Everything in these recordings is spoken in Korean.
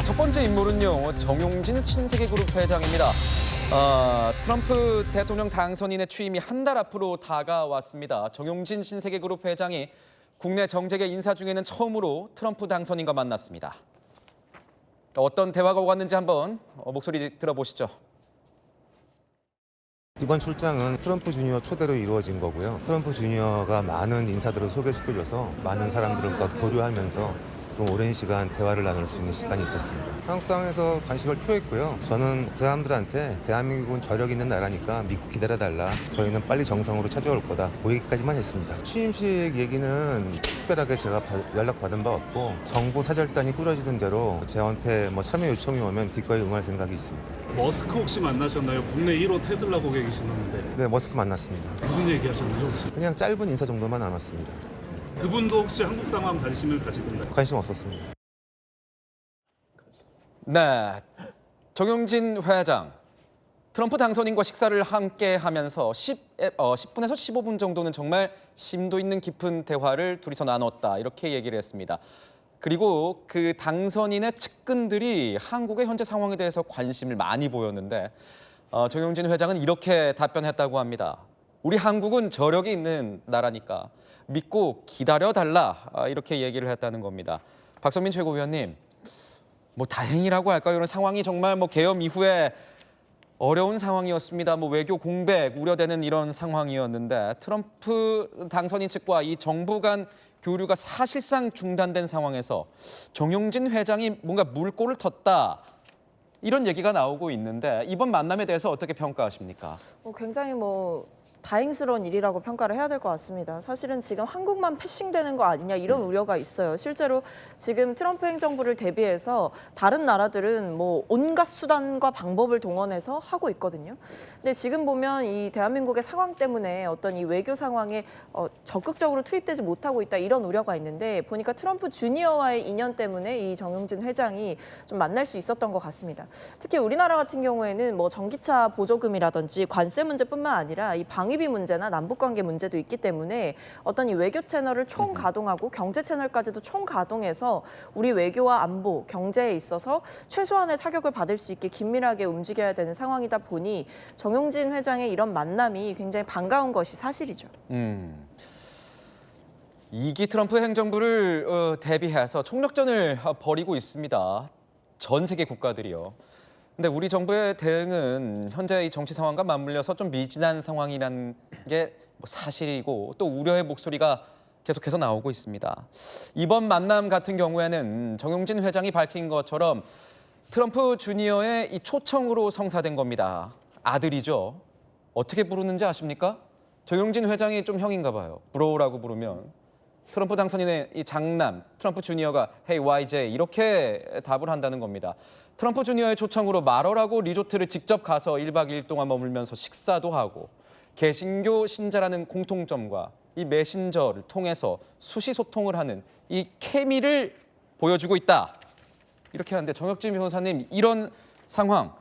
첫 번째 인물은요, 정용진 신세계그룹 회장입니다. 트럼프 대통령 당선인의 취임이 한 달 앞으로 다가왔습니다. 정용진 신세계그룹 회장이 국내 정재계 인사 중에는 처음으로 트럼프 당선인과 만났습니다. 어떤 대화가 오갔는지 한번 목소리 들어보시죠. 이번 출장은 트럼프 주니어 초대로 이루어진 거고요. 트럼프 주니어가 많은 인사들을 소개시켜줘서 많은 사람들과 교류하면서 좀 오랜 시간 대화를 나눌 수 있는 시간이 있었습니다. 한국 상황에서 관심을 표했고요. 저는 그 사람들한테 대한민국은 저력 있는 나라니까 믿고 기다려달라. 저희는 빨리 정상으로 찾아올 거다. 그 얘기까지만 했습니다. 취임식 얘기는 특별하게 제가 연락받은 바 없고 정부 사절단이 꾸려지던 대로 저한테 참여 요청이 오면 기꺼이 응할 생각이 있습니다. 머스크 혹시 만나셨나요? 국내 1호 테슬라 고객이시는데. 네, 머스크 만났습니다. 무슨 얘기 하셨나요, 혹시? 그냥 짧은 인사 정도만 나눴습니다. 그분도 혹시 한국 상황 관심을 가지던가요? 관심 없었습니다. 네, 정용진 회장. 트럼프 당선인과 식사를 함께 하면서 10분에서 15분 정도는 정말 심도 있는 깊은 대화를 둘이서 나눴다. 이렇게 얘기를 했습니다. 그리고 그 당선인의 측근들이 한국의 현재 상황에 대해서 관심을 많이 보였는데 정용진 회장은 이렇게 답변했다고 합니다. 우리 한국은 저력이 있는 나라니까 믿고 기다려달라. 이렇게 얘기를 했다는 겁니다. 박성민 최고위원님, 다행이라고 할까요? 이런 상황이 정말 계엄 이후에 어려운 상황이었습니다. 외교 공백 우려되는 이런 상황이었는데 트럼프 당선인 측과 이 정부 간 교류가 사실상 중단된 상황에서 정용진 회장이 뭔가 물꼬를 텄다. 이런 얘기가 나오고 있는데 이번 만남에 대해서 어떻게 평가하십니까? 굉장히 다행스러운 일이라고 평가를 해야 될 것 같습니다. 사실은 지금 한국만 패싱되는 거 아니냐 이런 우려가 있어요. 실제로 지금 트럼프 행정부를 대비해서 다른 나라들은 온갖 수단과 방법을 동원해서 하고 있거든요. 근데 지금 보면 이 대한민국의 상황 때문에 어떤 이 외교 상황에 적극적으로 투입되지 못하고 있다 이런 우려가 있는데 보니까 트럼프 주니어와의 인연 때문에 이 정용진 회장이 좀 만날 수 있었던 것 같습니다. 특히 우리나라 같은 경우에는 전기차 보조금이라든지 관세 문제뿐만 아니라 이 방위비 문제나 남북관계 문제도 있기 때문에 어떤 이 외교 채널을 총 가동하고 경제 채널까지도 총 가동해서 우리 외교와 안보, 경제에 있어서 최소한의 타격을 받을 수 있게 긴밀하게 움직여야 되는 상황이다 보니 정용진 회장의 이런 만남이 굉장히 반가운 것이 사실이죠. 2기 트럼프 행정부를 대비해서 총력전을 벌이고 있습니다. 전 세계 국가들이요. 근데 우리 정부의 대응은 현재 이 정치 상황과 맞물려서 좀 미진한 상황이라는 게 사실이고 또 우려의 목소리가 계속해서 나오고 있습니다. 이번 만남 같은 경우에는 정용진 회장이 밝힌 것처럼 트럼프 주니어의 이 초청으로 성사된 겁니다. 아들이죠. 어떻게 부르는지 아십니까? 정용진 회장이 좀 형인가 봐요. 브로우라고 부르면. 트럼프 당선인의 이 장남, 트럼프 주니어가 Hey YJ 이렇게 답을 한다는 겁니다. 트럼프 주니어의 초청으로 마러라고 리조트를 직접 가서 1박 2일 동안 머물면서 식사도 하고 개신교 신자라는 공통점과 이 메신저를 통해서 수시 소통을 하는 이 케미를 보여주고 있다. 이렇게 하는데 정혁진 변호사님 이런 상황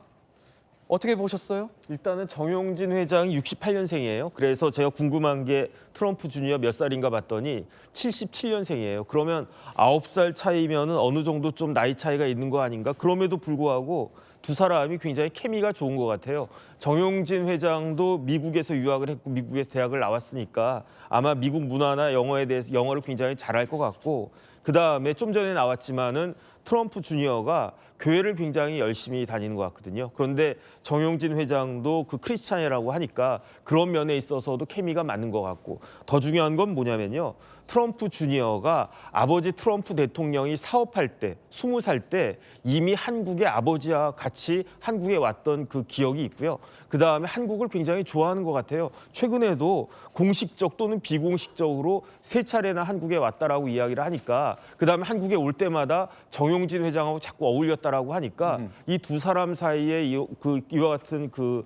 어떻게 보셨어요? 일단은 정용진 회장이 68년생이에요. 그래서 제가 궁금한 게 트럼프 주니어 몇 살인가 봤더니 77년생이에요. 그러면 9살 차이면은 어느 정도 좀 나이 차이가 있는 거 아닌가? 그럼에도 불구하고 두 사람이 굉장히 케미가 좋은 것 같아요. 정용진 회장도 미국에서 유학을 했고 미국에서 대학을 나왔으니까 아마 미국 문화나 영어에 대해서 영어를 굉장히 잘할 것 같고 그다음에 좀 전에 나왔지만은 트럼프 주니어가 교회를 굉장히 열심히 다니는 것 같거든요. 그런데 정용진 회장도 그 크리스찬이라고 하니까 그런 면에 있어서도 케미가 맞는 것 같고 더 중요한 건 뭐냐면요. 트럼프 주니어가 아버지 트럼프 대통령이 사업할 때, 20살 때 이미 한국의 아버지와 같이 한국에 왔던 그 기억이 있고요. 그다음에 한국을 굉장히 좋아하는 것 같아요. 최근에도 공식적 또는 비공식적으로 3차례나 한국에 왔다라고 이야기를 하니까 그다음에 한국에 올 때마다 정용진 회장하고 자꾸 어울렸다라고 하니까 이 두 사람 사이에 이와 같은 그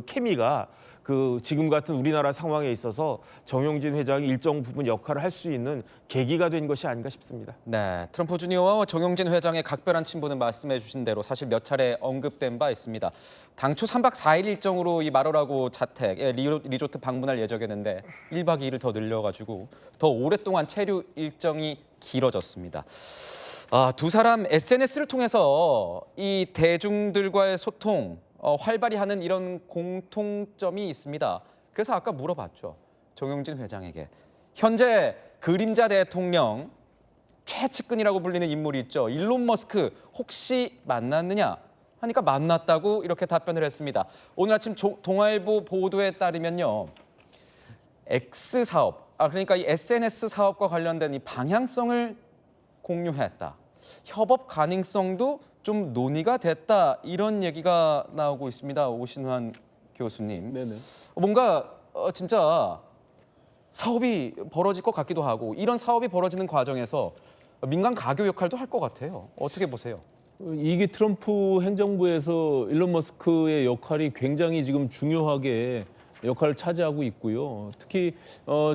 케미가 지금 같은 우리나라 상황에 있어서 정용진 회장이 일정 부분 역할을 할 수 있는 계기가 된 것이 아닌가 싶습니다. 네, 트럼프 주니어와 정용진 회장의 각별한 친분은 말씀해 주신 대로 사실 몇 차례 언급된 바 있습니다. 당초 3박 4일 일정으로 이 마러라고 자택, 리조트 방문할 예정이었는데 1박 2일을 더 늘려가지고 더 오랫동안 체류 일정이 길어졌습니다. 두 사람 SNS를 통해서 이 대중들과의 소통 활발히 하는 이런 공통점이 있습니다. 그래서 아까 물어봤죠. 정용진 회장에게. 현재 그림자 대통령 최측근이라고 불리는 인물이 있죠. 일론 머스크 혹시 만났느냐 하니까 만났다고 이렇게 답변을 했습니다. 오늘 아침 동아일보 보도에 따르면요. X 사업, 그러니까 이 SNS 사업과 관련된 이 방향성을 공유했다. 협업 가능성도 좀 논의가 됐다. 이런 얘기가 나오고 있습니다. 오신환 교수님. 네네. 뭔가 진짜 사업이 벌어질 것 같기도 하고 이런 사업이 벌어지는 과정에서 민간 가교 역할도 할 것 같아요. 어떻게 보세요? 이게 트럼프 행정부에서 일론 머스크의 역할이 굉장히 지금 중요하게 역할을 차지하고 있고요. 특히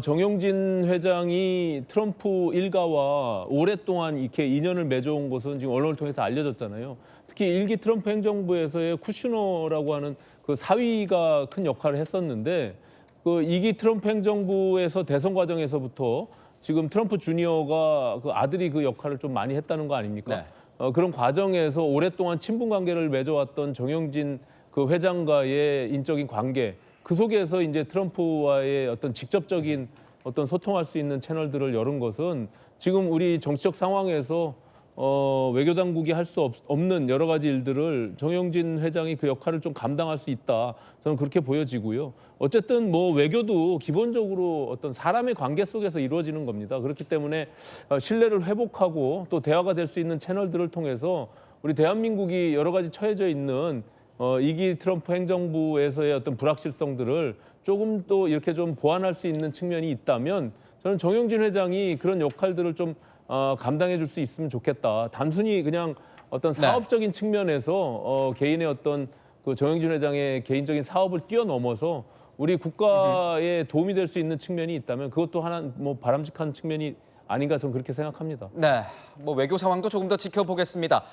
정용진 회장이 트럼프 일가와 오랫동안 이렇게 인연을 맺어온 것은 지금 언론을 통해서 알려졌잖아요. 특히 일기 트럼프 행정부에서의 쿠슈너라고 하는 그 사위가 큰 역할을 했었는데 그 2기 트럼프 행정부에서 대선 과정에서부터 지금 트럼프 주니어가 그 아들이 그 역할을 좀 많이 했다는 거 아닙니까? 네. 그런 과정에서 오랫동안 친분 관계를 맺어왔던 정용진 그 회장과의 인적인 관계 그 속에서 이제 트럼프와의 어떤 직접적인 어떤 소통할 수 있는 채널들을 열은 것은 지금 우리 정치적 상황에서 외교 당국이 할 수 없는 여러 가지 일들을 정용진 회장이 그 역할을 좀 감당할 수 있다. 저는 그렇게 보여지고요. 어쨌든 뭐 외교도 기본적으로 어떤 사람의 관계 속에서 이루어지는 겁니다. 그렇기 때문에 신뢰를 회복하고 또 대화가 될 수 있는 채널들을 통해서 우리 대한민국이 여러 가지 처해져 있는 2기 트럼프 행정부에서의 어떤 불확실성들을 조금 또 이렇게 좀 보완할 수 있는 측면이 있다면 저는 정용진 회장이 그런 역할들을 좀 감당해 줄 수 있으면 좋겠다. 단순히 그냥 어떤 사업적인 측면에서 개인의 어떤 그 정용진 회장의 개인적인 사업을 뛰어넘어서 우리 국가에 도움이 될 수 있는 측면이 있다면 그것도 하나 뭐 바람직한 측면이 아닌가 저는 그렇게 생각합니다. 네, 뭐 외교 상황도 조금 더 지켜보겠습니다.